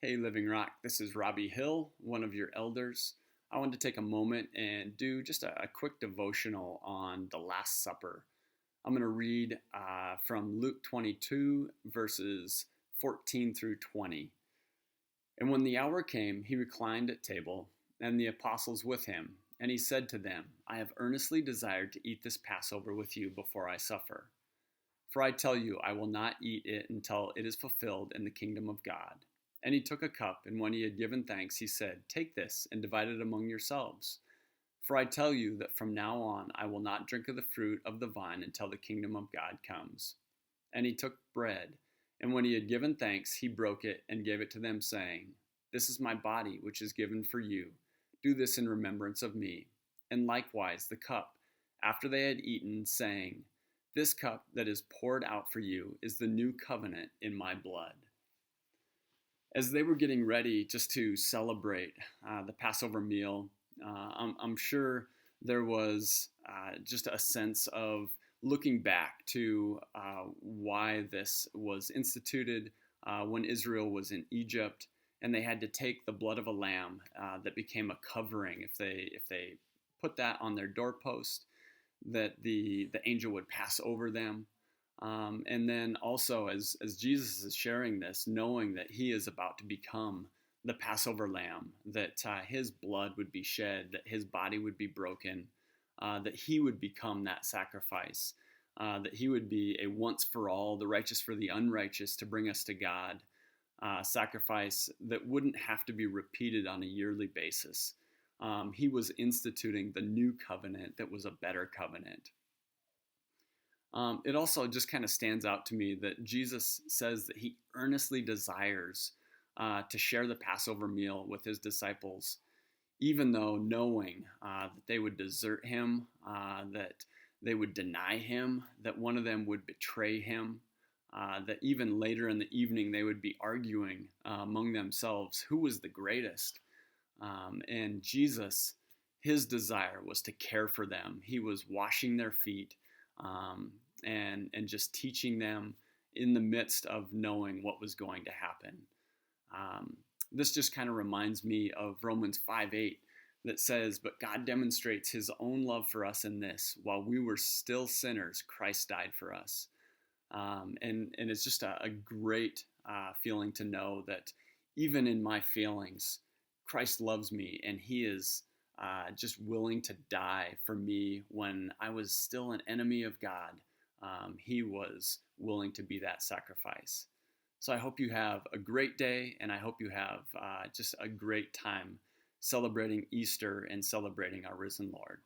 Hey, Living Rock, this is Robbie Hill, one of your elders. I wanted to take a moment and do just a quick devotional on the Last Supper. I'm going to read from Luke 22, verses 14 through 20. And when the hour came, he reclined at table, and the apostles with him. And he said to them, I have earnestly desired to eat this Passover with you before I suffer. For I tell you, I will not eat it until it is fulfilled in the kingdom of God. And he took a cup, and when he had given thanks, he said, Take this and divide it among yourselves. For I tell you that from now on I will not drink of the fruit of the vine until the kingdom of God comes. And he took bread, and when he had given thanks, he broke it and gave it to them, saying, This is my body, which is given for you. Do this in remembrance of me. And likewise the cup, after they had eaten, saying, This cup that is poured out for you is the new covenant in my blood. As they were getting ready just to celebrate the Passover meal, I'm sure there was just a sense of looking back to why this was instituted when Israel was in Egypt, and they had to take the blood of a lamb that became a covering. If they put that on their doorpost, that the angel would pass over them. And then also, as Jesus is sharing this, knowing that he is about to become the Passover lamb, that his blood would be shed, that his body would be broken, that he would become that sacrifice, that he would be a once for all, the righteous for the unrighteous, to bring us to God, sacrifice that wouldn't have to be repeated on a yearly basis. He was instituting the new covenant that was a better covenant. It also just kind of stands out to me that Jesus says that he earnestly desires to share the Passover meal with his disciples, even though knowing that they would desert him, that they would deny him, that one of them would betray him, that even later in the evening they would be arguing among themselves who was the greatest. And Jesus, his desire was to care for them. He was washing their feet. And just teaching them in the midst of knowing what was going to happen. This just kind of reminds me of Romans 5:8 that says, But God demonstrates his own love for us in this, while we were still sinners, Christ died for us. And it's just a great feeling to know that even in my failings, Christ loves me, and he is just willing to die for me when I was still an enemy of God. He was willing to be that sacrifice. So I hope you have a great day, and I hope you have just a great time celebrating Easter and celebrating our risen Lord.